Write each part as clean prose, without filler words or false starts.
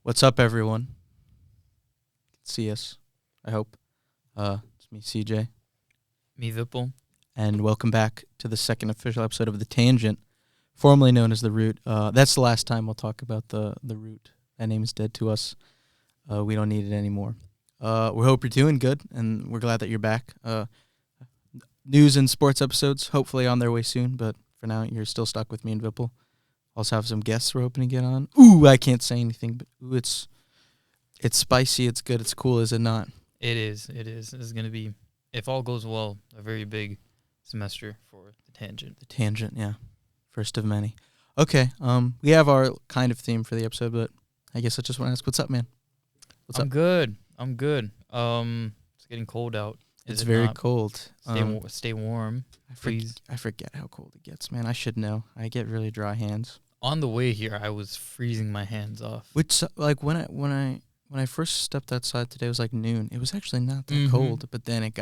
What's up, everyone? See us, I hope. It's me, CJ, Me, Vipul. and welcome back to the second official episode of The Tangent, formerly known as The Root. That's the last time we'll talk about the Root. That name is dead to us. We don't need it anymore. We hope you're doing good, and we're glad that you're back. News and sports episodes, hopefully on their way soon, but for now, you're still stuck with me and Vipul. Also have some guests we're hoping to get on. Ooh, I can't say anything, but ooh, it's spicy, it's good, it's cool, is it not? It is. This is going to be, if all goes well, a very big semester for The Tangent. The Tangent, yeah. First of many. Okay, we have our kind of theme for the episode, but I guess I just want to ask, what's up, man? I'm good. It's getting cold out. It's very cold. Stay warm, please. I forget how cold it gets, man. I should know. I get really dry hands. On the way here, I was freezing my hands off. Which, like, when I first stepped outside today, it was like noon. It was actually not that cold, but then it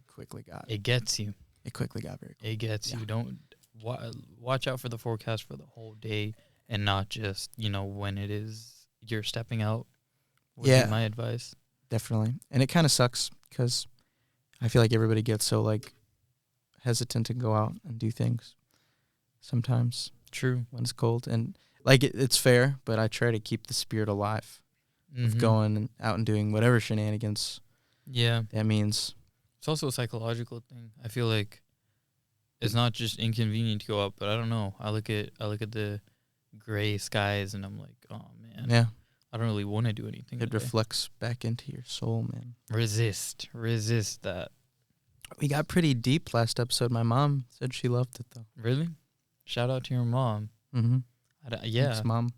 quickly got. It gets you. It quickly got very cold. It gets you. Don't watch out for the forecast for the whole day, and not just when it is you're stepping out. Would be my advice. Definitely, and it kind of sucks because I feel like everybody gets so like hesitant to go out and do things sometimes. True. When it's cold, and like it's fair, but I try to keep the spirit alive of going out and doing whatever shenanigans. Yeah, that means. It's also a psychological thing. I feel like it's not just inconvenient to go out, but I don't know. I look at the gray skies, and I'm like, oh man, yeah, I don't really want to do anything. It reflects back into your soul, man. Resist that. We got pretty deep last episode. My mom said she loved it, though. Really? Shout out to your mom. Mm-hmm. Yeah. Thanks, Mom.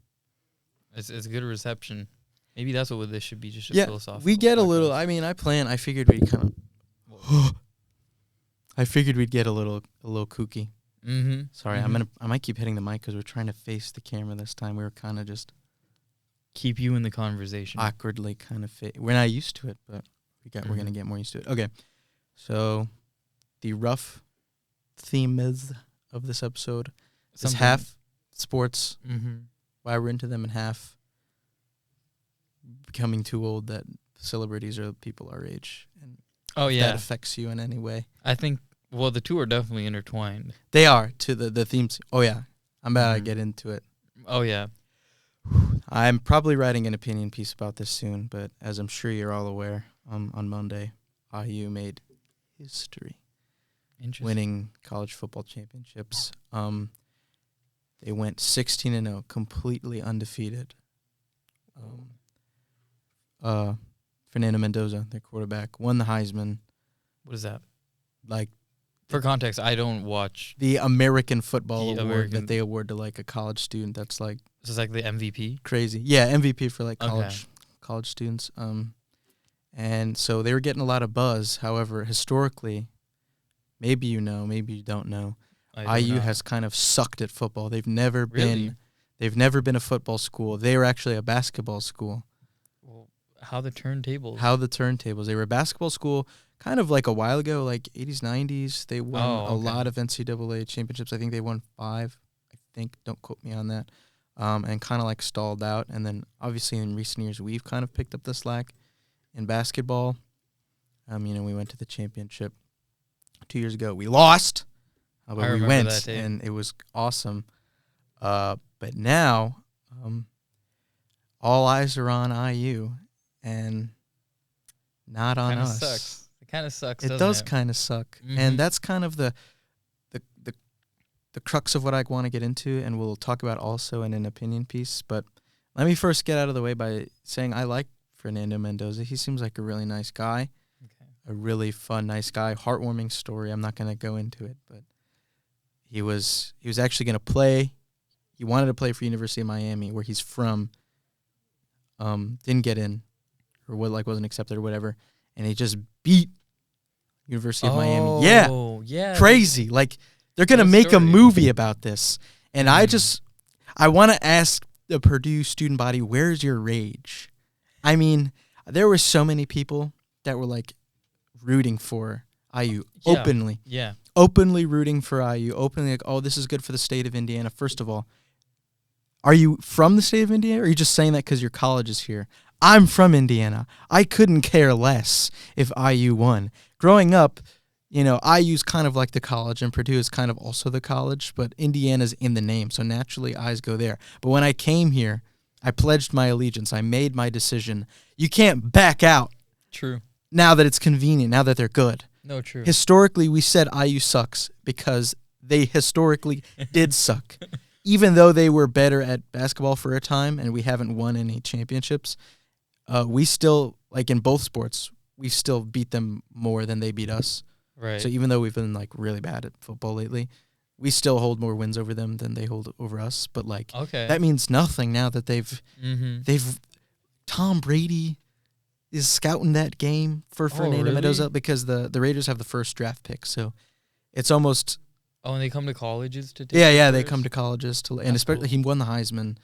It's a good reception. Maybe that's what this should be, just a philosophical we get podcast. a little, I figured we'd kind of, I figured we'd get a little kooky. Mm-hmm. Sorry, I might keep hitting the mic because we're trying to face the camera this time. We were kind of just. Keep you in the conversation. Awkwardly kind of we're not used to it, but we're going to get more used to it. Okay. So the rough theme of this episode is half sports, why we're into them, and half becoming too old that celebrities are people our age. And that affects you in any way. I think, the two are definitely intertwined. They are to the themes. Oh, yeah. I'm about to get into it. Oh, yeah. I'm probably writing an opinion piece about this soon, but as I'm sure you're all aware, on Monday, IU made history, winning college football championships. They went 16-0, completely undefeated. Fernando Mendoza, their quarterback, won the Heisman. What is that? Like, for context, I don't watch the American Football Award that they award to like a college student. That's like. This is like the MVP? Crazy. Yeah, MVP for like college students. And so they were getting a lot of buzz. However, historically, maybe you know, maybe you don't know, IU has kind of sucked at football. They've never been a football school. They were actually a basketball school. Well, how the turntables? They were a basketball school kind of like a while ago, like 80s, 90s. They won a lot of NCAA championships. I think they won 5. Don't quote me on that. And kind of like stalled out. And then obviously in recent years, we've kind of picked up the slack in basketball. We went to the championship 2 years ago. We lost, but we went, and it was awesome. But now, all eyes are on IU and not on us. Sucks. It kind of sucks. It does kind of suck, and that's kind of the crux of what I want to get into, and we'll talk about also in an opinion piece. But let me first get out of the way by saying I like Fernando Mendoza. He seems like a really nice guy, a really fun, nice guy, heartwarming story. I'm not going to go into it, but he was actually going to play. He wanted to play for University of Miami, where he's from. Didn't get in, or wasn't accepted or whatever, and he just beat University of Miami. Yeah, crazy. Like. They're going to make a movie about this. And I want to ask the Purdue student body, where's your rage? I mean, there were so many people that were like rooting for IU openly. Yeah. Openly rooting for IU. Openly like, oh, this is good for the state of Indiana. First of all, Are you from the state of Indiana, or are you just saying that because your college is here? I'm from Indiana. I couldn't care less if IU won. Growing up, IU's kind of like the college, and Purdue is kind of also the college, but Indiana's in the name, so naturally eyes go there. But when I came here, I pledged my allegiance. I made my decision. You can't back out. True. Now that it's convenient, now that they're good. No, true. Historically, we said IU sucks because they historically did suck. Even though they were better at basketball for a time and we haven't won any championships, we still, like in both sports, we still beat them more than they beat us. Right. So even though we've been like really bad at football lately, we still hold more wins over them than they hold over us. But like that means nothing now that they've Tom Brady is scouting that game for Fernando Mendoza because the Raiders have the first draft pick. So it's almost. Oh, and they come to colleges to take Yeah, they come to colleges and especially he won the Heisman.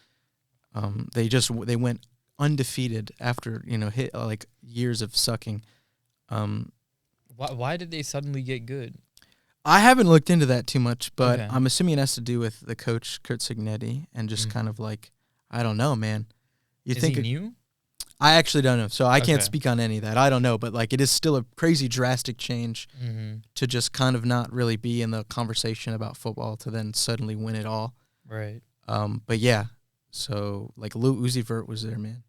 They went undefeated after hit like years of sucking. Why did they suddenly get good? I haven't looked into that too much, but I'm assuming it has to do with the coach Kurt Signetti and just kind of like I don't know, man. Is he new? I actually don't know, so I can't speak on any of that. I don't know, but like it is still a crazy drastic change to just kind of not really be in the conversation about football to then suddenly win it all. Right. But yeah, so like Lil Uzi Vert was there, man.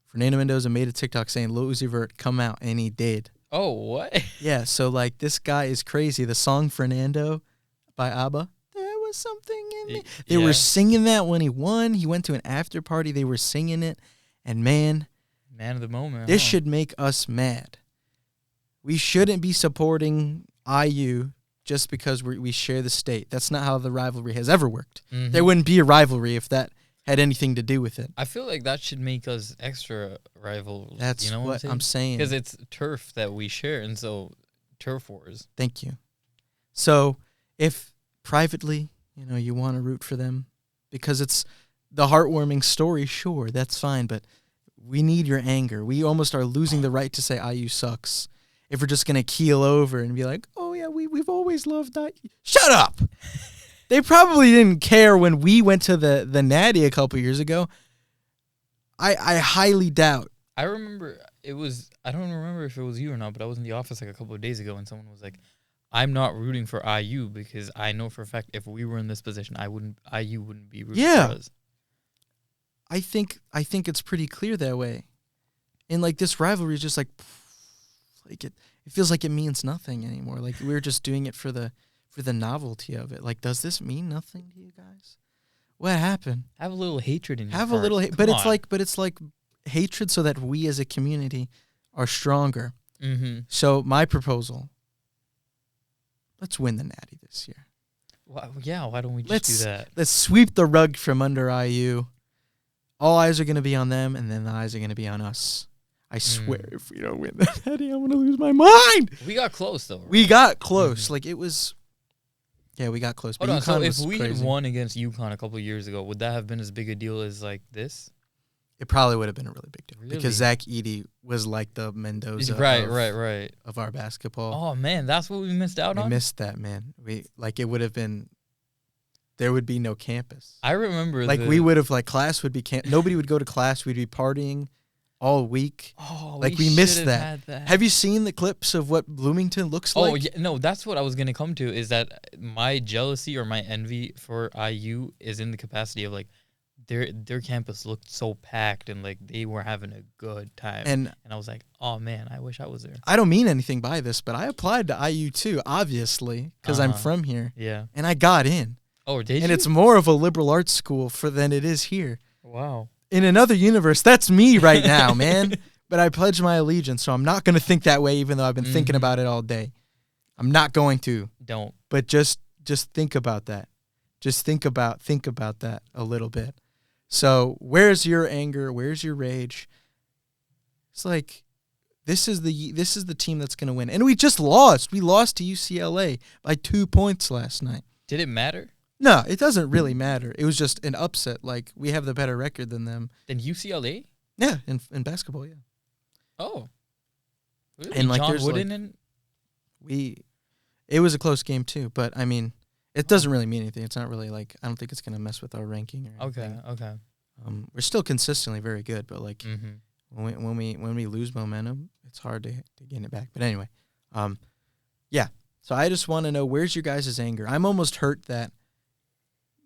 Fernando Mendoza made a TikTok saying Lil Uzi Vert come out, and he did. Oh, what? Yeah, so like this guy is crazy. The song Fernando by ABBA. There was something in me. They were singing that when he won. He went to an after party. They were singing it. And man of the moment. This should make us mad. We shouldn't be supporting IU just because we share the state. That's not how the rivalry has ever worked. There wouldn't be a rivalry if that had anything to do with it. I feel like that should make us extra rival. That's what I'm saying. Because it's turf that we share, and so turf wars. Thank you. So if privately, you want to root for them because it's the heartwarming story, sure, that's fine, but we need your anger. We almost are losing the right to say IU sucks if we're just going to keel over and be like, oh, yeah, we've always loved IU. Shut up! They probably didn't care when we went to the Natty a couple years ago. I highly doubt. I remember I don't remember if it was you or not, but I was in the office like a couple of days ago and someone was like, I'm not rooting for IU because I know for a fact if we were in this position, IU wouldn't be rooting for us. I think it's pretty clear that way. And like this rivalry is just like it feels like it means nothing anymore. Like we're just doing it for the novelty of it. Like, does this mean nothing to you guys? What happened? Have a little hatred in your heart. Have a little but it's like hatred so that we as a community are stronger. So my proposal, let's win the Natty this year. Well, yeah, why don't we just do that? Let's sweep the rug from under IU. All eyes are going to be on them, and then the eyes are going to be on us. I swear, if we don't win the Natty, I'm going to lose my mind. We got close, though. Right? We got close. Like, it was... Yeah, we got close. Hold on, so if we won against UConn a couple of years ago, would that have been as big a deal as, like, this? It probably would have been a really big deal. Really? Because Zach Edey was like the Mendoza of our basketball. Oh, man, that's what we missed out on? We missed that, man. It would have been... There would be no campus. I remember we would have, class would be... Nobody would go to class. We'd be partying all week. Oh, we missed that. Have you seen the clips of what Bloomington looks like? Oh, yeah, no, that's what I was going to come to, is that my jealousy or my envy for IU is in the capacity of, their campus looked so packed and, they were having a good time. And I was like, oh, man, I wish I was there. I don't mean anything by this, but I applied to IU, too, obviously, because I'm from here. Yeah. And I got in. Oh, did you? And it's more of a liberal arts school than it is here. Wow. In another universe, that's me right now, man. But I pledge my allegiance, so I'm not going to think that way, even though I've been thinking about it all day. I'm not going to. Don't. But just think about that. Just think about that a little bit. So where's your anger? Where's your rage? It's like this is the team that's going to win, and we just lost. We lost to UCLA by 2 points last night. Did it matter? No, it doesn't really matter. It was just an upset. We have the better record than them. Than UCLA? Yeah, in basketball, yeah. Oh. Really? And John Wooden it was a close game too, but I mean, It doesn't really mean anything. It's not really like, I don't think it's going to mess with our ranking or anything. Okay. We're still consistently very good, but like Mm-hmm. when we lose momentum, it's hard to gain it back. But anyway, yeah. So I just want to know, where's your guys' anger? I'm almost hurt that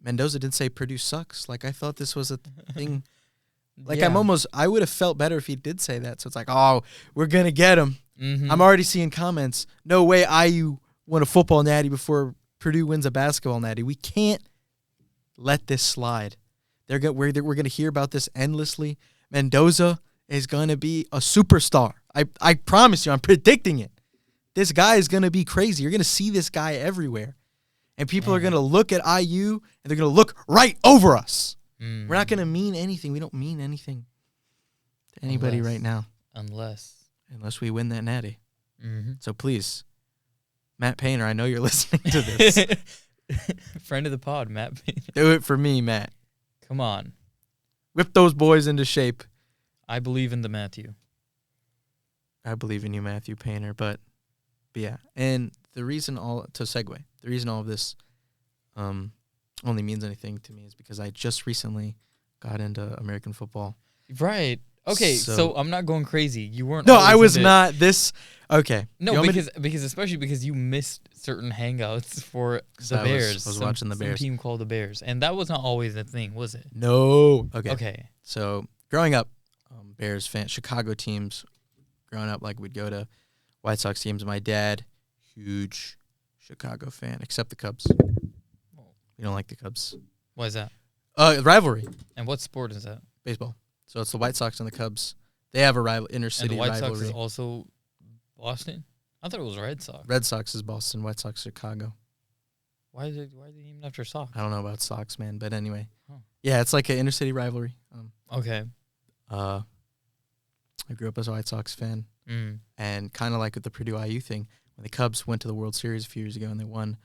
Mendoza didn't say Purdue sucks. Like, I thought this was a thing. Like, Yeah. I would have felt better if he did say that. So it's like, oh, we're going to get him. Mm-hmm. I'm already seeing comments. No way IU won a football natty before Purdue wins a basketball natty. We can't let this slide. We're going to hear about this endlessly. Mendoza is going to be a superstar. I promise you, I'm predicting it. This guy is going to be crazy. You're going to see this guy everywhere. And people are going to look at IU, and they're going to look right over us. We're not going to mean anything. We don't mean anything to anybody right now. Unless we win that natty. Mm-hmm. So please, Matt Painter, I know you're listening to this. Friend of the pod, Matt Painter. Do it for me, Matt. Come on. Whip those boys into shape. I believe in the Matthew. I believe in you, Matthew Painter. But yeah, and the reason all of this only means anything to me is because I just recently got into American football. Right. Okay, so I'm not going crazy. You weren't. No, I was not. Okay. No, because especially because you missed certain hangouts for the Bears. I was watching the Bears. Some team called the Bears, and that was not always a thing, was it? No. Okay. Okay. So growing up, Bears fan, Chicago teams. Growing up, like we'd go to White Sox games. My dad, huge Chicago fan, except the Cubs. We don't like the Cubs. Why is that? Rivalry. And what sport is that? Baseball. So it's the White Sox and the Cubs. They have a inner city rivalry. And the White Sox is also Boston? I thought it was Red Sox. Red Sox is Boston, White Sox Chicago. Why are they named after Sox? I don't know about Sox, man, but anyway. Huh. Yeah, it's like an inner city rivalry. Okay. I grew up as a White Sox fan. And kind of like with the Purdue IU thing, when the Cubs went to the World Series a few years ago and they won,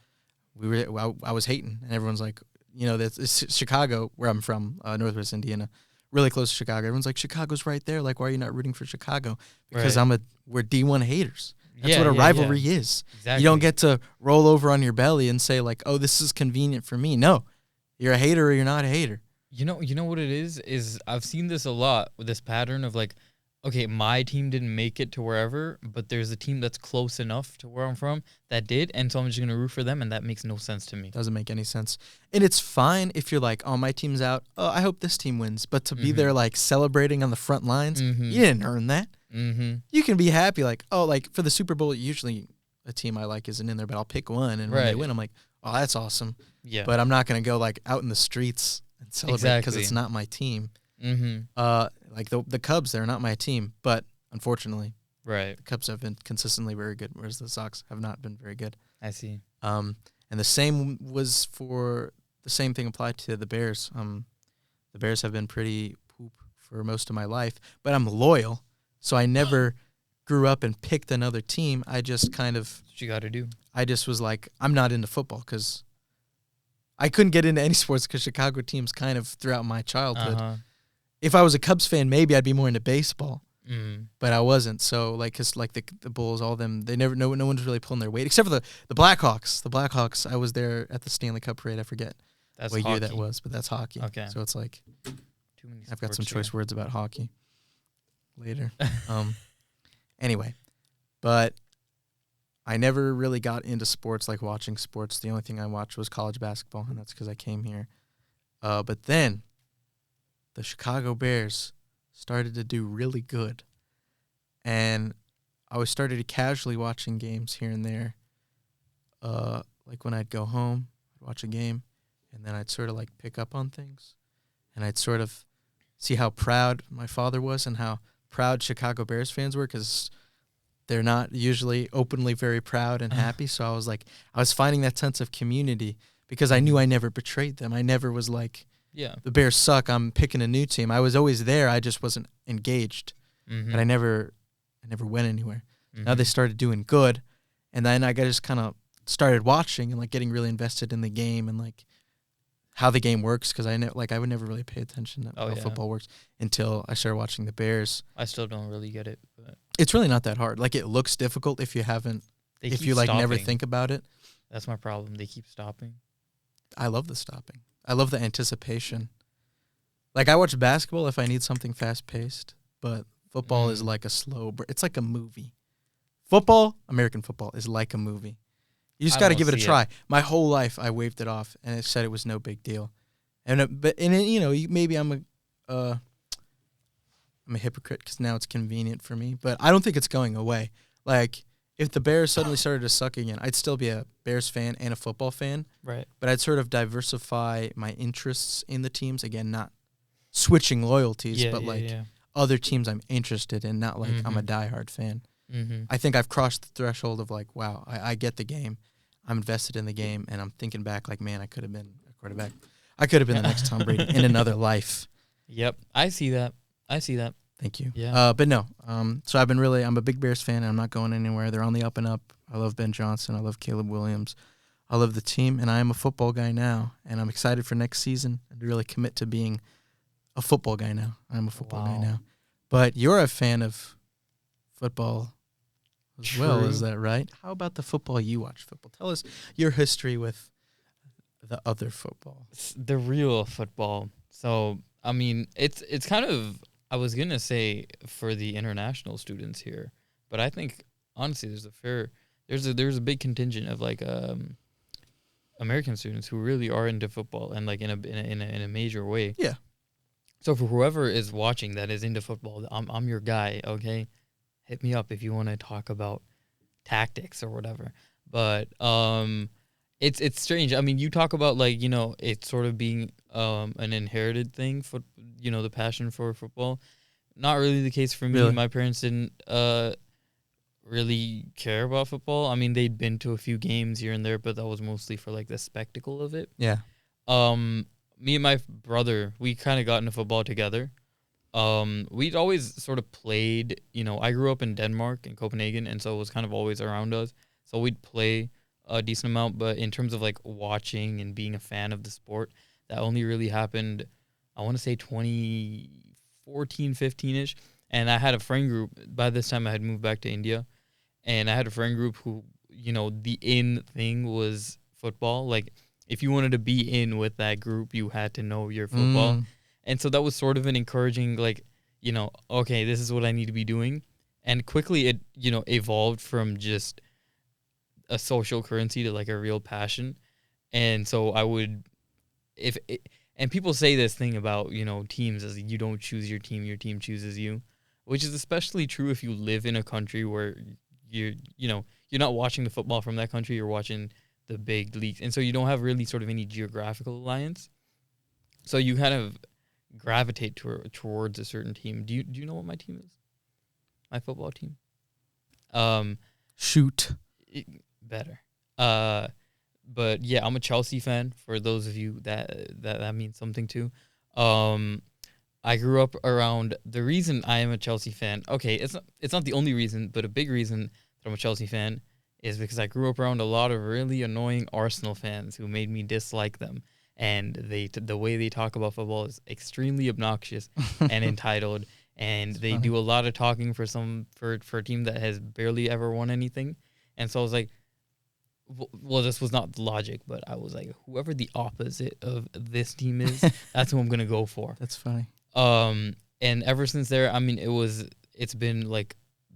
I was hating, and everyone's like, it's Chicago, where I'm from, Northwest Indiana, really close to Chicago. Everyone's like, Chicago's right there. Like, why are you not rooting for Chicago? Because we're D1 haters. That's what a rivalry is. Exactly. You don't get to roll over on your belly and say like, oh, this is convenient for me. No, you're a hater or you're not a hater. You know what it is I've seen this a lot with this pattern of like, okay, my team didn't make it to wherever, but there's a team that's close enough to where I'm from that did, and so I'm just going to root for them, and that makes no sense to me. Doesn't make any sense. And it's fine if you're like, oh, my team's out. Oh, I hope this team wins. But to be there, like, celebrating on the front lines, you didn't earn that. You can be happy, like, oh, like, for the Super Bowl, usually a team I like isn't in there, but I'll pick one, and when they win, I'm like, oh, that's awesome. Yeah. But I'm not going to go, like, out in the streets and celebrate because it's not my team. Like the Cubs, they're not my team, but unfortunately, the Cubs have been consistently very good, whereas the Sox have not been very good. I see. And the same thing applied to the Bears. The Bears have been pretty poop for most of my life, but I'm loyal, so I never grew up and picked another team. I just kind of That's what you got to do. I just was like, I'm not into football because I couldn't get into any sports because Chicago teams kind of throughout my childhood. If I was a Cubs fan, maybe I'd be more into baseball, but I wasn't. So, like, cause like the Bulls, all of them, they never, no one's really pulling their weight except for the Blackhawks. The Blackhawks, I was there at the Stanley Cup parade. I forget what year that was, but that's hockey. Okay. So it's like, Too many I've got some sports choice here. words about hockey later. Anyway, but I never really got into sports, like watching sports. The only thing I watched was college basketball, and that's because I came here. But then the Chicago Bears started to do really good. And I was started to casually watching games here and there. Like when I'd go home, I'd watch a game, and then I'd sort of like pick up on things. And I'd sort of see how proud my father was and how proud Chicago Bears fans were, because they're not usually openly very proud and happy. So I was finding that sense of community because I knew I never betrayed them. I never was like, the Bears suck, I'm picking a new team. I was always there. I just wasn't engaged. But I never went anywhere. Now they started doing good, and then I just kind of started watching and like getting really invested in the game and like how the game works, because I would never really pay attention to how football works until I started watching the Bears. I still don't really get it. But it's really not that hard. Like, it looks difficult if you haven't, if you like never think about it. That's my problem. They keep stopping. I love the stopping. I love the anticipation. Like, I watch basketball if I need something fast-paced, but football is like a it's like a movie. Football, American football, is like a movie. You just got to give it a try. My whole life, I waved it off, and it said it was no big deal. Maybe I'm a hypocrite because now it's convenient for me, but I don't think it's going away. Like, if the Bears suddenly started to suck again, I'd still be a Bears fan and a football fan. Right. But I'd sort of diversify my interests in the teams. Again, not switching loyalties, but other teams I'm interested in, not like I'm a diehard fan. Mm-hmm. I think I've crossed the threshold of like, wow, I get the game. I'm invested in the game, and I'm thinking back like, man, I could have been a quarterback. I could have been the next Tom Brady in another life. Yep, I see that. Thank you. Yeah. But no. So I'm a big Bears fan, and I'm not going anywhere. They're on the up and up. I love Ben Johnson. I love Caleb Williams. I love the team, and I am a football guy now, and I'm excited for next season and to really commit to being a football guy now. I'm a football guy now. But you're a fan of football as well, is that right? How about the football you watch football? Tell us your history with the other football. The real football. So, I mean, it's kind of, I was going to say for the international students here, but I think, honestly, there's a big contingent of, like, American students who really are into football and, like, in a major way. Yeah. So for whoever is watching that is into football, I'm your guy, okay? Hit me up if you want to talk about tactics or whatever. But it's strange. I mean, you talk about, like, you know, it sort of being an inherited thing for, you know, the passion for football. Not really the case for me. Really? My parents didn't really care about football. I mean, they'd been to a few games here and there, but that was mostly for, like, the spectacle of it. Yeah. Me and my brother, we kind of got into football together. We'd always sort of played, you know, I grew up in Denmark, in Copenhagen, and so it was kind of always around us. So we'd play a decent amount, but in terms of, like, watching and being a fan of the sport, that only really happened, I want to say 2014, 15-ish. And I had a friend group. By this time, I had moved back to India, and I had a friend group who, you know, the in thing was football. Like, if you wanted to be in with that group, you had to know your football. And so that was sort of an encouraging, like, you know, okay, this is what I need to be doing. And quickly it, you know, evolved from just a social currency to, like, a real passion. And so I would, and people say this thing about, you know, teams as you don't choose your team chooses you, which is especially true if you live in a country where you're not watching the football from that country, you're watching the big leagues. And so you don't have really sort of any geographical alliance. So you kind of gravitate towards a certain team. Do you know what my team is? My football team? Shoot. Better. But yeah, I'm a Chelsea fan. For those of you that means something to. I grew up around, the reason I am a Chelsea fan, okay, it's not the only reason, but a big reason that I'm a Chelsea fan is because I grew up around a lot of really annoying Arsenal fans who made me dislike them. And the way they talk about football is extremely obnoxious and entitled. And they do a lot of talking for a team that has barely ever won anything. And so I was like, well, this was not the logic, but I was like, whoever the opposite of this team is, that's who I'm going to go for. That's funny. And ever since there, I mean, it's been, like,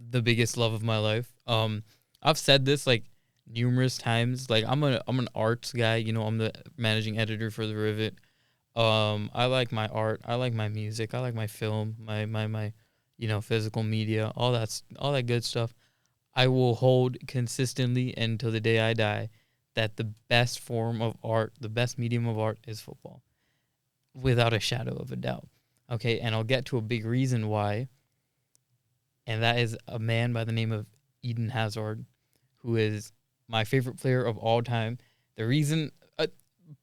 the biggest love of my life. I've said this, like, numerous times. Like, I'm an arts guy, you know, I'm the managing editor for The Rivet. I like my art, I like my music, I like my film, my you know, physical media, all that good stuff. I will hold consistently until the day I die that the best form of art, the best medium of art is football, without a shadow of a doubt. Okay, and I'll get to a big reason why, and that is a man by the name of Eden Hazard, who is my favorite player of all time. The reason,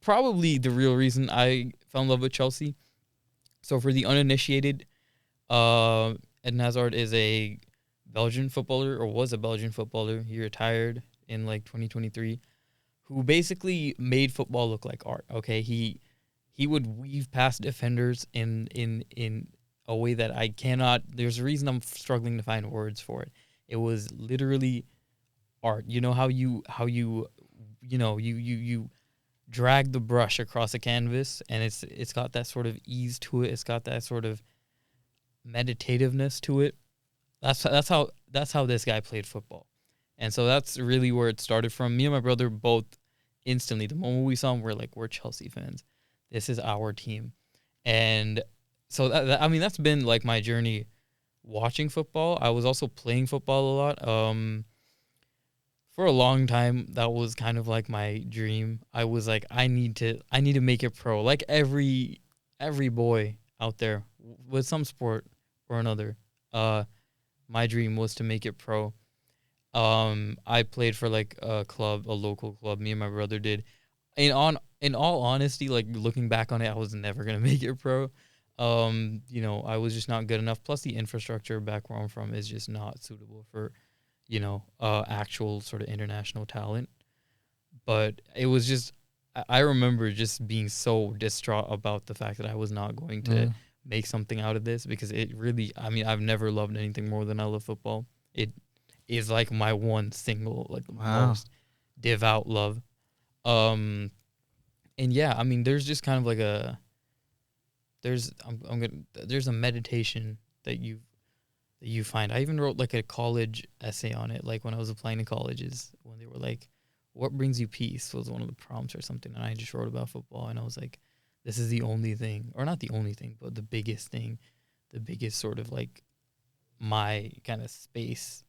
probably the real reason I fell in love with Chelsea. So for the uninitiated, Eden Hazard is a Belgian footballer, or was a Belgian footballer. He retired in, like, 2023, who basically made football look like art. Okay, he would weave past defenders in a way that I cannot. There's a reason I'm struggling to find words for it. It was literally art. You know how you drag the brush across a canvas, and it's got that sort of ease to it. It's got that sort of meditativeness to it. That's how this guy played football. And so that's really where it started from. Me and my brother both instantly, the moment we saw him, we're Chelsea fans. This is our team. And so I mean, that's been like my journey watching football. I was also playing football a lot. For a long time, that was kind of like my dream. I was like, I need to make it pro. Like every boy out there with some sport or another. My dream was to make it pro. I played for like a local club. Me and my brother did. In all honesty, like looking back on it, I was never gonna make it pro. I was just not good enough. Plus, the infrastructure back where I'm from is just not suitable for, actual sort of international talent. But it was just, I remember just being so distraught about the fact that I was not going to make something out of this, because it really, I mean, I've never loved anything more than I love football. It is like my one single, like most devout love. And yeah, I mean, there's just kind of like there's a meditation that you find. I even wrote like a college essay on it, like when I was applying to colleges, when they were like, what brings you peace, was one of the prompts or something, and I just wrote about football, and I was like, this is the only thing, or not the only thing, but the biggest thing, the biggest sort of like my kind of space,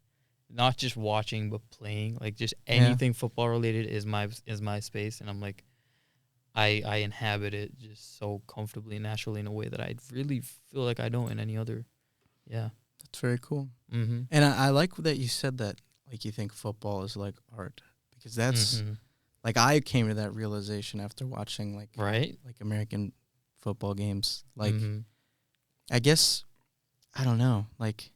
not just watching but playing, like just anything football related is my space. And I'm like, I inhabit it just so comfortably and naturally in a way that I really feel like I don't in any other. Yeah, that's very cool. Mm-hmm. And I like that you said that, like, you think football is like art, because that's like, I came to that realization after watching like American football games. Like, I guess, I don't know, like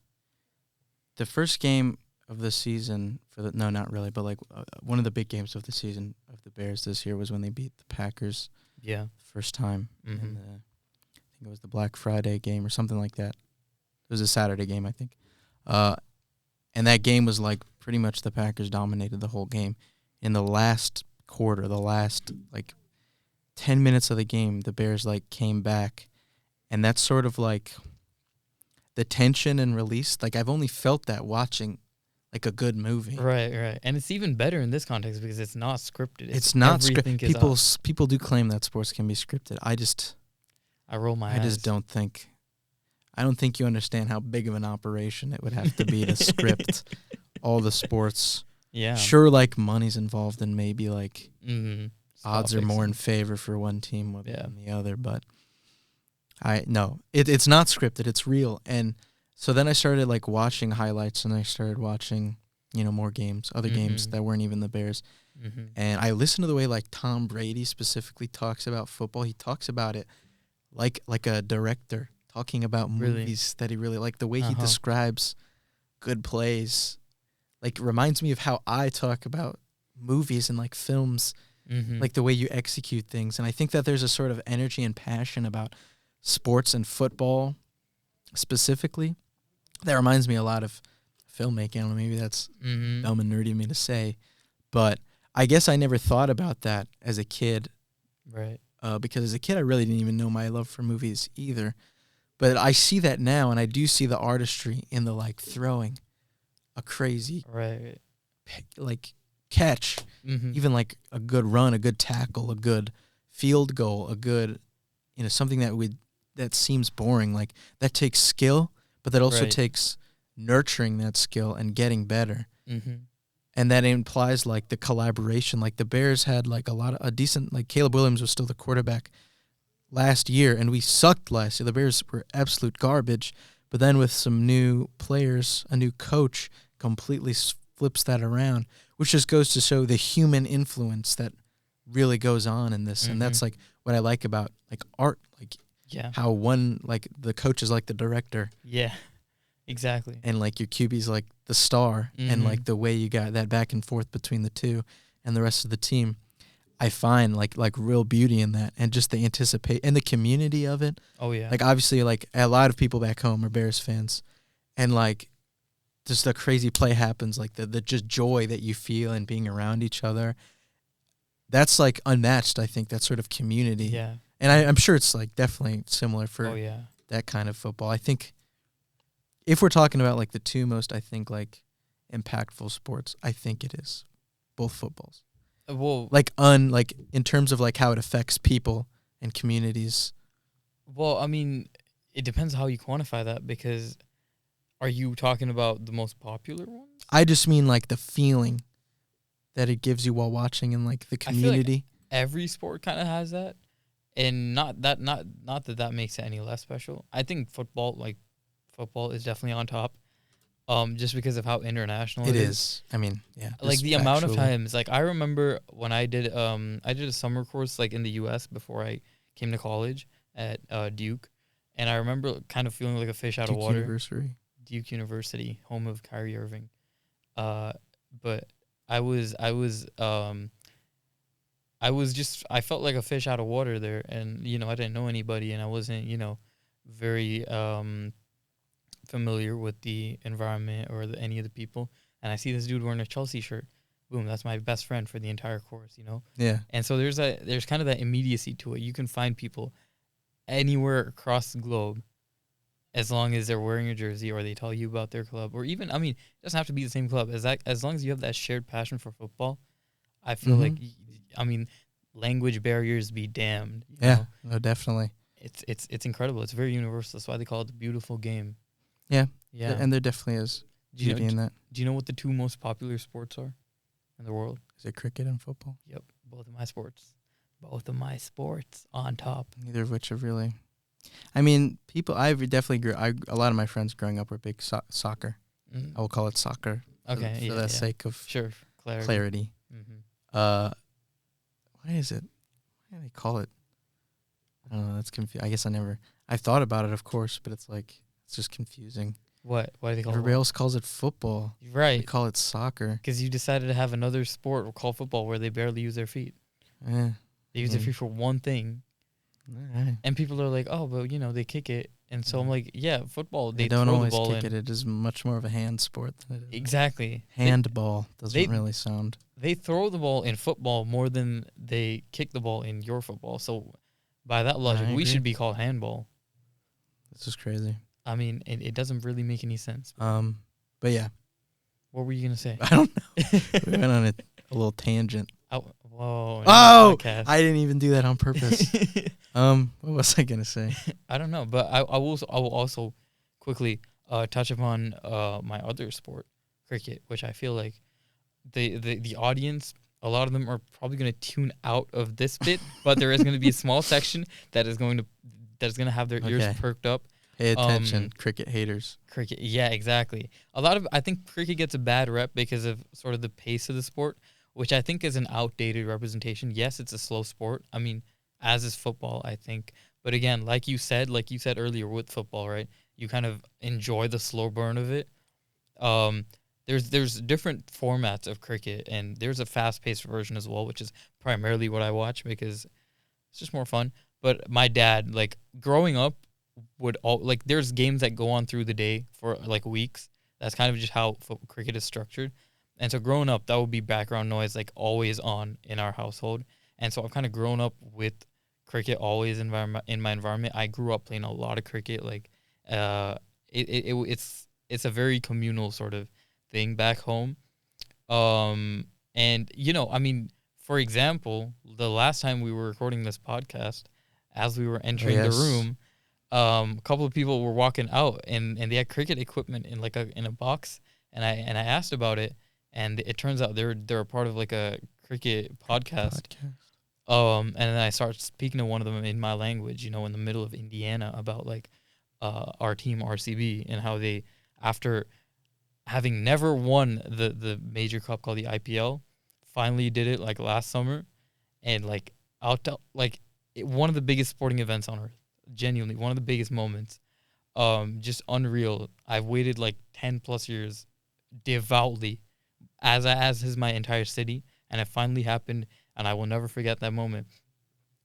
the first game of the season no, not really, but like one of the big games of the season of the Bears this year was when they beat the Packers. Yeah, first time. In I think it was the Black Friday game or something like that. It was a Saturday game, I think. And that game was like pretty much the Packers dominated the whole game. In the last quarter, the last like 10 minutes of the game, the Bears like came back, and that's sort of like the tension and release. Like, I've only felt that watching like a good movie. Right. And it's even better in this context because it's not scripted. It's not scripted. People do claim that sports can be scripted. I roll my eyes. I just don't think you understand how big of an operation it would have to be to script all the sports. Yeah. Sure, like money's involved and maybe like odds are more in favor for one team than the other, but it's not scripted, it's real. And so then I started like watching highlights, and I started watching, more games, other games that weren't even the Bears. And I listened to the way like Tom Brady specifically talks about football. He talks about it like a director talking about movies that he really like. The way he describes good plays, like, reminds me of how I talk about movies and like films, like the way you execute things. And I think that there's a sort of energy and passion about sports and football specifically that reminds me a lot of filmmaking. I don't know, maybe that's dumb and nerdy of me to say, but I guess I never thought about that as a kid. Right. Because as a kid, I really didn't even know my love for movies either. But I see that now, and I do see the artistry in the like throwing a crazy like catch, even like a good run, a good tackle, a good field goal, a good, something that seems boring. Like, that takes skill, but that also takes nurturing that skill and getting better. And that implies like the collaboration. Like, the Bears had like a decent, like Caleb Williams was still the quarterback last year, and we sucked last year. The Bears were absolute garbage. But then with some new players, a new coach completely flips that around, which just goes to show the human influence that really goes on in this. And that's like what I like about like art, like how one, like the coach is like the director. Yeah, exactly. And like your QB's like the star, and like the way you got that back and forth between the two and the rest of the team. I find like real beauty in that, and just the anticipate and the community of it. Oh yeah. Like, obviously, like a lot of people back home are Bears fans, and like just the crazy play happens, like the just joy that you feel in being around each other. that's like unmatched. I think that sort of community. Yeah. And I'm sure it's like definitely similar for that kind of football. I think if we're talking about like the two most, I think like impactful sports, I think it is both footballs. Well, like in terms of like how it affects people and communities. Well, I mean, it depends how you quantify that, because are you talking about the most popular ones? I just mean like the feeling that it gives you while watching in like the community. I feel like every sport kind of has that, and not that makes it any less special. I think football is definitely on top, just because of how international it is. I mean, yeah, like the amount of times, like I remember when I did a summer course like in the U.S. before I came to college at Duke, and I remember kind of feeling like a fish out of water. Duke University, home of Kyrie Irving. But I felt like a fish out of water there, and I didn't know anybody, and I wasn't very familiar with the environment or any of the people. And I see this dude wearing a Chelsea shirt. Boom, that's my best friend for the entire course, Yeah. And so there's kind of that immediacy to it. You can find people anywhere across the globe, as long as they're wearing a jersey or they tell you about their club, or even, it doesn't have to be the same club. As long as you have that shared passion for football, I feel like, language barriers be damned. You know? No, definitely. It's incredible. It's very universal. That's why they call it the beautiful game. Yeah. And there definitely is beauty in that. Do you know what the two most popular sports are in the world? Is it cricket and football? Yep, both of my sports. Both of my sports on top. Neither of which have really. I mean, I've definitely a lot of my friends growing up were big soccer. Mm-hmm. I will call it soccer. Okay, for the sake of clarity. Mm-hmm. What is it? What do they call it? I don't know. That's confusing. I guess I've thought about it, of course, but it's just confusing. What do they call it? Everybody else calls it football. Right. They call it soccer. Because you decided to have another sport called football where they barely use their feet. Yeah. They use their feet for one thing. Right. And people are like, oh, but, they kick it. And so I'm like, yeah, football, they don't throw always the ball kick it. It is much more of a hand sport than it is. Exactly. Handball doesn't really sound. They throw the ball in football more than they kick the ball in your football. So by that logic, we should be called handball. This is crazy. I mean, it doesn't really make any sense. But yeah. What were you going to say? I don't know. We went on a little tangent. Whoa. Oh! I didn't even do that on purpose. What was I going to say? I don't know, but I will also quickly touch upon my other sport, cricket, which I feel like the audience, a lot of them are probably going to tune out of this bit, but there is going to be a small section that is going to have their ears perked up. Pay attention, cricket haters. Cricket, yeah, exactly. I think cricket gets a bad rep because of sort of the pace of the sport, which I think is an outdated representation. Yes, it's a slow sport. I mean, as is football, I think. But again, like you said earlier with football, right? You kind of enjoy the slow burn of it. There's different formats of cricket, and there's a fast-paced version as well, which is primarily what I watch because it's just more fun. But my dad, like growing up, there's games that go on through the day for like weeks. That's kind of just how cricket is structured. And so growing up, that would be background noise, like always on in our household. And so I've kind of grown up with cricket always in my environment. I grew up playing a lot of cricket. Like, it's a very communal sort of thing back home. And for example, the last time we were recording this podcast, as we were entering the room, a couple of people were walking out and they had cricket equipment in a box, and I asked about it, and it turns out they're a part of like a cricket podcast. And then I started speaking to one of them in my language, in the middle of Indiana, about like our team RCB and how they, after having never won the major cup called the IPL, finally did it like last summer, and like one of the biggest sporting events on earth. Genuinely, one of the biggest moments. Just unreal. I've waited like 10 plus years devoutly, as is my entire city, and it finally happened, and I will never forget that moment.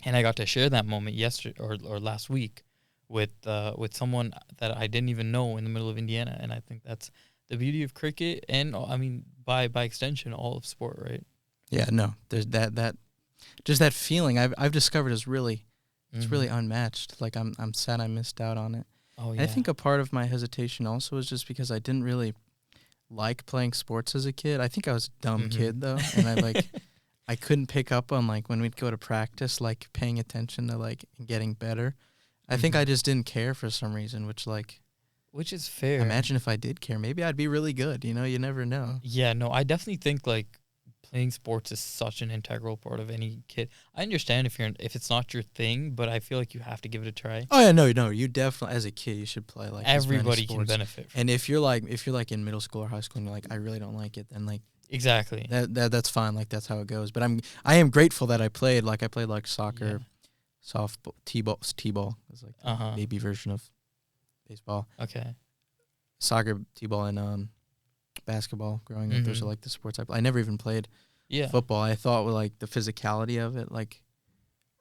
And I got to share that moment yesterday or last week with someone that I didn't even know in the middle of Indiana, and I think that's the beauty of cricket, and I mean by extension all of sport, right? Yeah, no, there's that just that feeling I've discovered is really it's really Mm-hmm. unmatched. Like I'm sad I missed out on it. Oh And I yeah. think a part of my hesitation also is just because I didn't really like playing sports as a kid. I think I was a dumb kid though, and I couldn't pick up on like when we'd go to practice, like paying attention to like getting better. I think I just didn't care for some reason, which like Which is fair. imagine if I did care, maybe I'd be really good. You know, you never know. Yeah, no, I definitely think like playing sports is such an integral part of any kid. I understand if it's not your thing, but I feel like you have to give it a try. Oh yeah, no, you definitely as a kid you should play like as many Everybody can sports. benefit from And if you're like in middle school or high school and you're like I really don't like it, then like exactly. that's fine. Like that's how it goes. But I am grateful that I played like soccer, Yeah. softball, t-ball is like the baby version of baseball. Okay. Soccer, t-ball, and basketball. Growing up, those are like the sports I never even played Yeah. football. I thought with like the physicality of it, like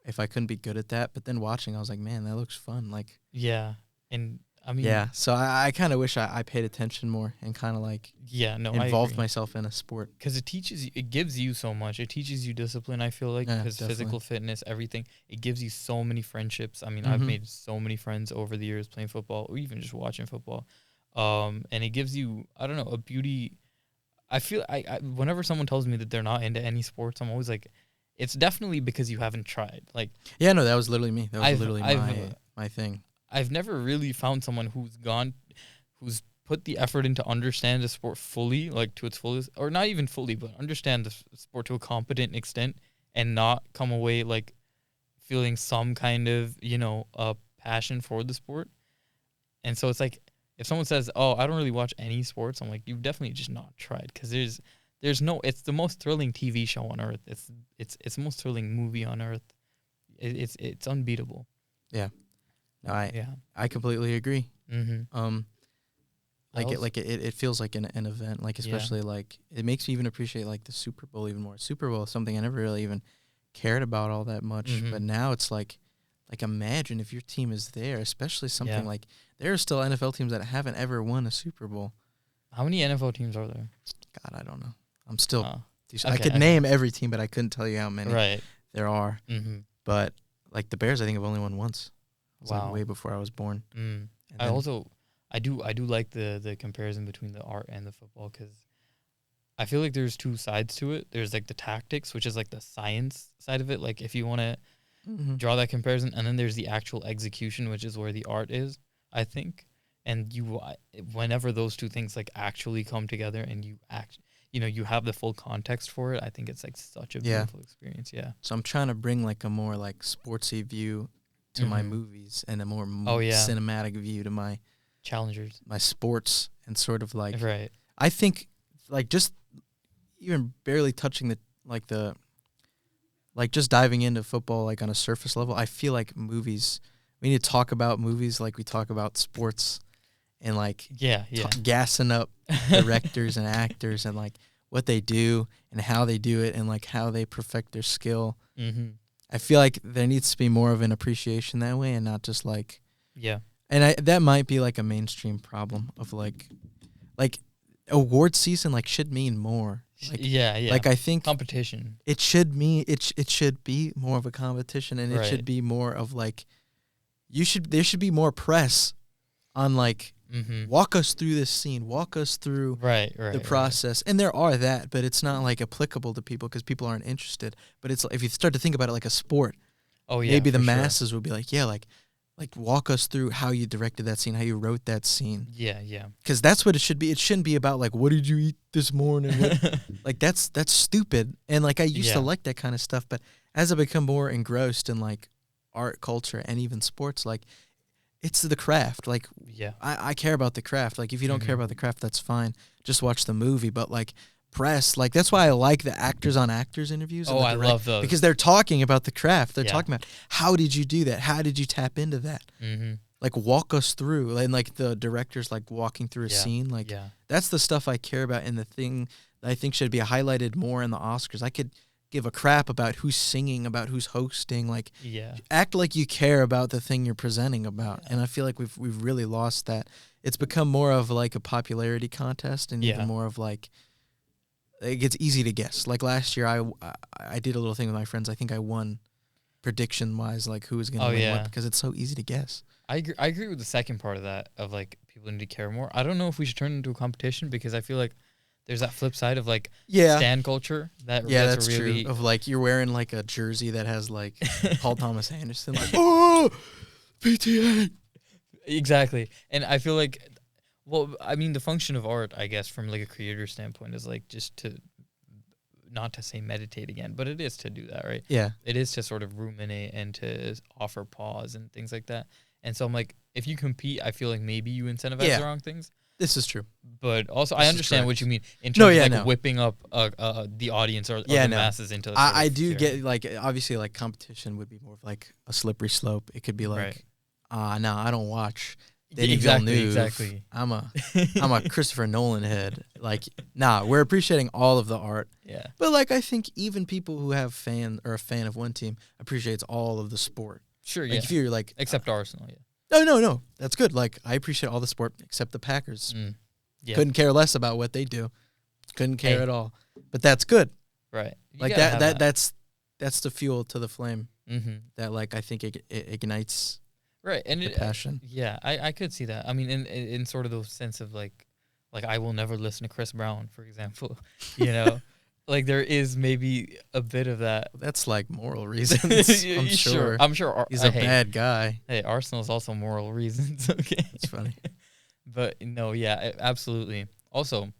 if I couldn't be good at that, but then watching, I was like, man, that looks fun. Like Yeah. And I mean, yeah. So I kind of wish I paid attention more and kind of like yeah, no, involved myself in a sport. because it gives you so much. It teaches you discipline. I feel like Yeah, because definitely. physical fitness, everything. It gives you so many friendships. I mean, I've made so many friends over the years playing football, or even just watching football. And it gives you, I don't know, a beauty. I feel I whenever someone tells me that they're not into any sports, I'm always like, it's definitely because you haven't tried. Like, Yeah, no, that was literally me. That was I've- literally I've- my thing. I've never really found someone who's put the effort into understand the sport fully, like to its fullest, or not even fully, but understand the sport to a competent extent and not come away like feeling some kind of, passion for the sport. And so it's like, if someone says, "Oh, I don't really watch any sports," I'm like, "You've definitely just not tried," because there's no. It's the most thrilling TV show on earth. It's the most thrilling movie on earth. It's unbeatable. Yeah. No, Yeah. I completely agree. Mm-hmm. It feels like an event, like especially like it makes me even appreciate like the Super Bowl even more. Super Bowl is something I never really even cared about all that much, but now it's like imagine if your team is there, especially something like there are still NFL teams that haven't ever won a Super Bowl. How many NFL teams are there? God, I don't know. I'm still Okay, I could name every team, but I couldn't tell you how many there are. Mm-hmm. But like the Bears, I think have only won once. It was Wow. like way before I was born. Mm. And I do like the comparison between the art and the football, because I feel like there's two sides to it. There's like the tactics, which is like the science side of it, like if you want to draw that comparison, and then there's the actual execution, which is where the art is, I think. And whenever those two things like actually come together and you have the full context for it, I think it's like such a beautiful experience. Yeah. So I'm trying to bring like a more like sportsy view to my movies and a more cinematic view to my challengers, my sports, and sort of like I think like just even barely touching just diving into football like on a surface level. I feel like movies, we need to talk about movies like we talk about sports, and like gassing up directors and actors and like what they do and how they do it and like how they perfect their skill. I feel like there needs to be more of an appreciation that way, and not just like and that might be like a mainstream problem of like award season like should mean more. Like, like I think competition. It should mean it should be more of a competition, and it should be more of like there should be more press on like walk us through this scene, walk us through the process. And there are that, but it's not like applicable to people because people aren't interested. But it's if you start to think about it like a sport, maybe the masses will be like, like walk us through how you directed that scene, how you wrote that scene. Because that's what it should be. It shouldn't be about like, what did you eat this morning? Like that's stupid. And like I used to like that kind of stuff, but as I become more engrossed in like art, culture, and even sports, like it's the craft. Like I care about the craft. Like if you don't care about the craft, that's fine. Just watch the movie. But like press, like that's why I like the actors on actors interviews. Oh, I love those because they're talking about the craft. They're talking about how did you do that? How did you tap into that? Like walk us through, and like the directors like walking through a scene. Like that's the stuff I care about, and the thing that I think should be highlighted more in the Oscars. I could give a crap about who's singing, about who's hosting. Like act like you care about the thing you're presenting about. And I feel like we've really lost that. It's become more of like a popularity contest, and even more of like it gets easy to guess. Like last year, I did a little thing with my friends. I think I won prediction wise, like who was going to win what, because it's so easy to guess. I agree with the second part of that, of like people need to care more. I don't know if we should turn it into a competition, because I feel like there's that flip side of like stan culture. That's really true. Of like you're wearing like a jersey that has like Paul Thomas Anderson, like oh PTA. Exactly. And I feel like, well, I mean, the function of art, I guess, from like a creator standpoint, is like just to, not to say meditate again, but it is to do that, right? Yeah. It is to sort of ruminate and to offer pause and things like that. And so I'm like, if you compete, I feel like maybe you incentivize the wrong things. This is true. But also, I understand what you mean in terms of like whipping up the audience or the masses into. I do get like, obviously, like competition would be more of like a slippery slope. It could be like, no, I don't watch Denis Villeneuve. Exactly. I'm a Christopher Nolan head. Like, nah, we're appreciating all of the art. Yeah. But like, I think even people who have a fan of one team appreciates all of the sport. Sure. Like, if you're like, except Arsenal. Yeah. No. That's good. Like, I appreciate all the sport except the Packers. Yeah. Couldn't care less about what they do. Couldn't care at all. But that's good. Right. Like that's the fuel to the flame. Mm-hmm. That like I think it ignites. Right. And the passion. Yeah, I could see that. I mean, in sort of the sense of like I will never listen to Chris Brown, for example. You know, like there is maybe a bit of that. That's like moral reasons. I'm sure. I'm sure he's a bad guy. Hey, Arsenal's also moral reasons. Okay, it's funny. But no, yeah, absolutely. Also,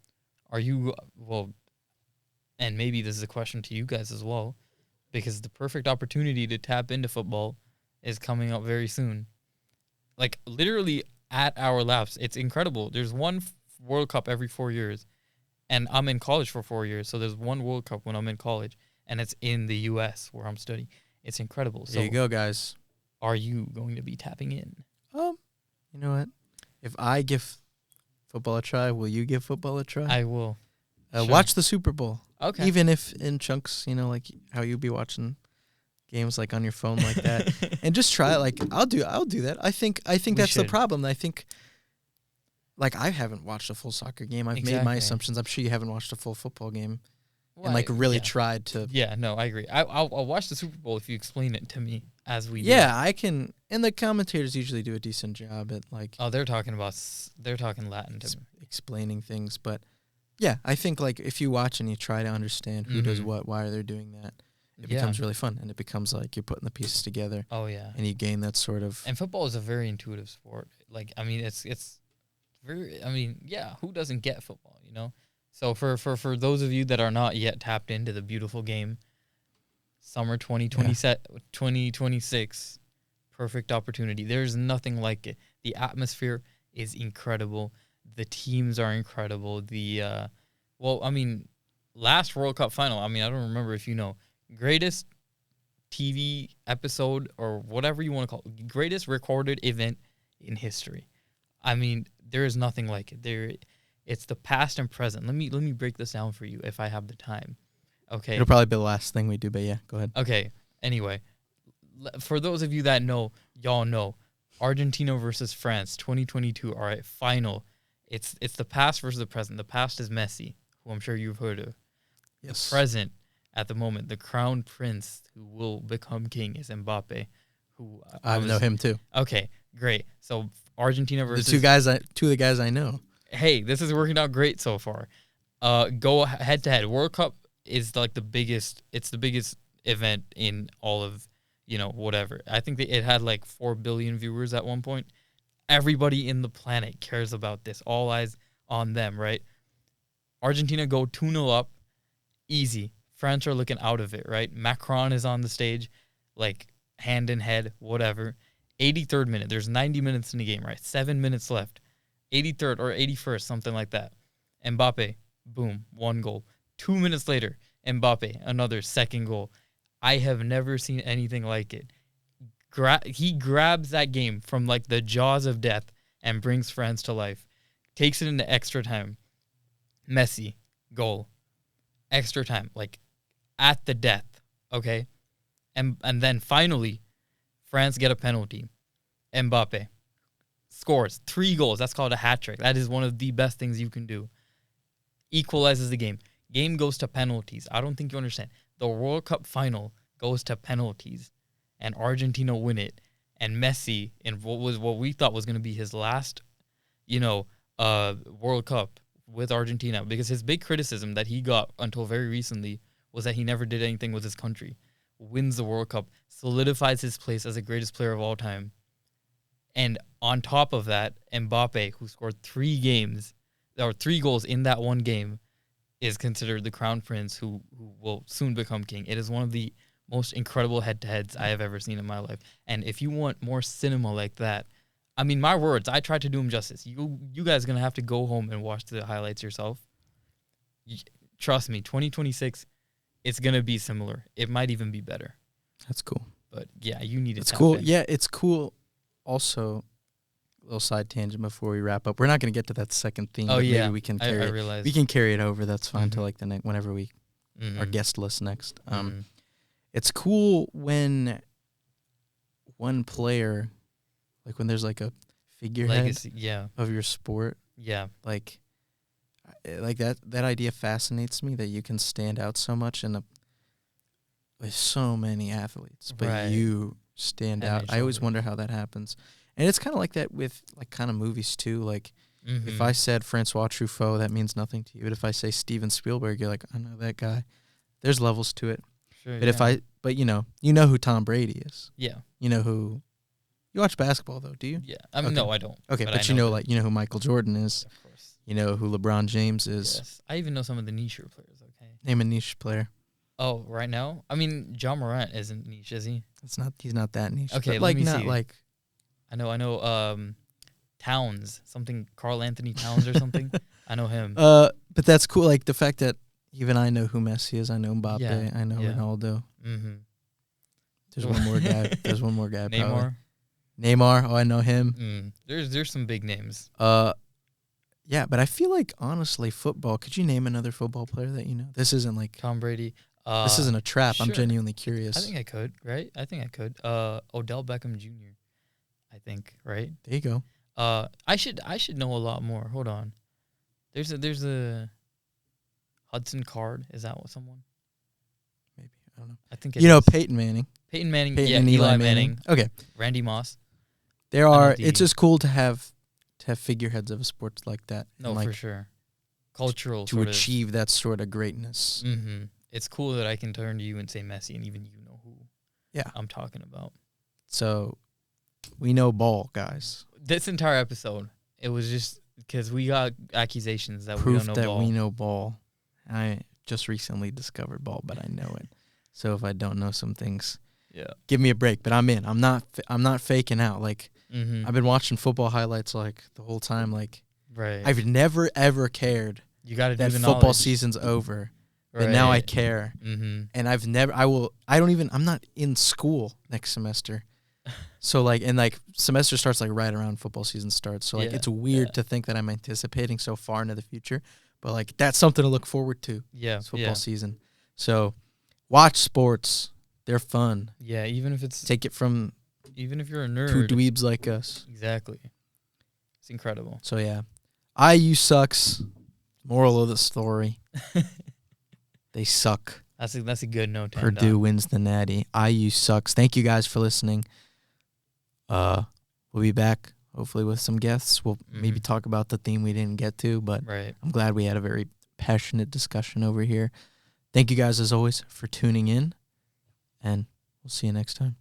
are you and maybe this is a question to you guys as well, because the perfect opportunity to tap into football is coming up very soon. Like literally at our laps. It's incredible. There's one World Cup every 4 years, and I'm in college for 4 years, so there's one World Cup when I'm in college, and it's in the U.S. where I'm studying. It's incredible. There you go, guys. Are you going to be tapping in? You know what? If I give football a try, will you give football a try? I will. Sure. Watch the Super Bowl. Okay. Even if in chunks, you know, like how you be watching games like on your phone like that, and just try it. Like I'll do that. I think that's the problem. I think like I haven't watched a full soccer game. I've made my assumptions. I'm sure you haven't watched a full football game, and like really tried to. Yeah, no, I agree. I'll watch the Super Bowl if you explain it to me as we. Yeah, do. I can, and the commentators usually do a decent job at like. Oh, they're talking Latin to me. Explaining things, but yeah, I think like if you watch and you try to understand who does what, why are they doing that. It becomes really fun, and it becomes like you're putting the pieces together. Oh yeah, and you gain that sort of. And football is a very intuitive sport. Like I mean, it's very. I mean, yeah, who doesn't get football? You know. So for those of you that are not yet tapped into the beautiful game, summer 2026, perfect opportunity. There's nothing like it. The atmosphere is incredible. The teams are incredible. The last World Cup final. I mean, I don't remember if you know. Greatest TV episode or whatever you want to call it, greatest recorded event in history. I mean, there is nothing like it. It's the past and present. Let me break this down for you if I have the time. Okay. It'll probably be the last thing we do, but yeah, go ahead. Okay. Anyway, for those of you that know, y'all know, Argentina versus France, 2022. All right, final. It's the past versus the present. The past is Messi, who I'm sure you've heard of. Yes. The present. At the moment, the crown prince who will become king is Mbappe, who I know him too. Okay, great. So Argentina versus two of the guys I know. Hey, this is working out great so far. Go head to head. World Cup is like the biggest. It's the biggest event in all of whatever. I think it had like 4 billion viewers at one point. Everybody in the planet cares about this. All eyes on them, right? Argentina go 2-0 up, easy. France are looking out of it, right? Macron is on the stage, like hand in head, whatever. 83rd minute. There's 90 minutes in the game, right? 7 minutes left. 83rd or 81st, something like that. Mbappe, boom, 1 goal. 2 minutes later, Mbappe, another second goal. I have never seen anything like it. He grabs that game from like the jaws of death and brings France to life. Takes it into extra time. Messi, goal. Extra time, like at the death, okay? And then finally, France get a penalty. Mbappe scores 3 goals. That's called a hat trick. That is one of the best things you can do. Equalizes the game. Game goes to penalties. I don't think you understand. The World Cup final goes to penalties, and Argentina win it. And Messi, in what we thought was going to be his last, World Cup with Argentina, because his big criticism that he got until very recently was that he never did anything with his country, wins the World Cup, solidifies his place as the greatest player of all time. And on top of that, Mbappe, who scored 3 goals in that one game, is considered the crown prince who will soon become king. It is one of the most incredible head-to-heads I have ever seen in my life. And if you want more cinema like that, I mean, my words, I tried to do him justice. You guys are going to have to go home and watch the highlights yourself. Trust me, 2026, it's going to be similar. It might even be better. That's cool. But, yeah, you need to It's cool. Yeah, it's cool. Also, a little side tangent before we wrap up. We're not going to get to that second theme. Oh, but yeah. Maybe we can carry I realized. We can carry it over. That's fine till like the next, whenever we our Mhm. guest list next. Mhm. It's cool when one player, like when there's like a figurehead Legacy, yeah. of your sport, Yeah. like that idea fascinates me, that you can stand out so much with so many athletes, but Right. you stand out. I always NHL. wonder how that happens. And it's kind of like that with like kind of movies too. Like if Mhm. I said Francois Truffaut, that means nothing to you. But if I say Steven Spielberg, you're like, I know that guy. There's levels to it. Sure, But but you know who Tom Brady is. Yeah. You know who. You watch basketball though, do you? Yeah. I mean, Okay. no, I don't. Okay, but but I you know, them. like you know who Michael Jordan is. Of course. You know who LeBron James is. Yes. I even know some of the niche players, okay? Name a niche player. Oh, right now? I mean, John Morant isn't niche, is he? He's not that niche. Okay, but let like me not see. like I know, Towns, something, Carl Anthony Towns or something. I know him. but that's cool. Like the fact that even I know who Messi is. I know Mbappe. Yeah, I know yeah. Ronaldo. Mm-hmm. There's one more guy. There's one more guy. Probably. Neymar. Neymar. Oh, I know him. There's some big names. Yeah, but I feel like honestly, football. Could you name another football player that you know? This isn't like Tom Brady. this isn't a trap. I'm sure. genuinely curious. I think I could, right? I think I could. Odell Beckham Jr. I think, right? There you go. I should know a lot more. Hold on. There's a Hudson Card. Is that what someone? Maybe I don't know. I think it You know is. Peyton Manning. Peyton Manning. Peyton Yeah, and Eli Manning. Okay, Randy Moss. there I know are. the- It's just cool to have figureheads of a sport like that. No, and like for sure. Cultural to achieve that sort of greatness. Mm-hmm. It's cool that I can turn to you and say Messi, and even you know who. Yeah. I'm talking about. So we know ball, guys. This entire episode, it was just because we got accusations that Proof we don't know that ball. we know ball. I just recently discovered ball, but I know it. So if I don't know some things, Yeah. give me a break. But I'm in. I'm not faking out. Like Mm-hmm. I've been watching football highlights like the whole time. Like Right. I've never ever cared You got to do that the football knowledge. season's over. Right. But now I care. Mm-hmm. And I'm not in school next semester. So like semester starts like right around football season starts. So like Yeah, it's weird to think that I'm anticipating so far into the future, but like that's something to look forward to. Yeah. It's football season. So watch sports. They're fun. Yeah. Even if you're a nerd. Two dweebs like us. Exactly. It's incredible. So yeah. IU sucks. Moral of the story. They suck. That's a good note to end Purdue on. wins the Natty. IU sucks. Thank you guys for listening. We'll be back hopefully with some guests. We'll maybe talk about the theme we didn't get to, but Right. I'm glad we had a very passionate discussion over here. Thank you guys as always for tuning in, and we'll see you next time.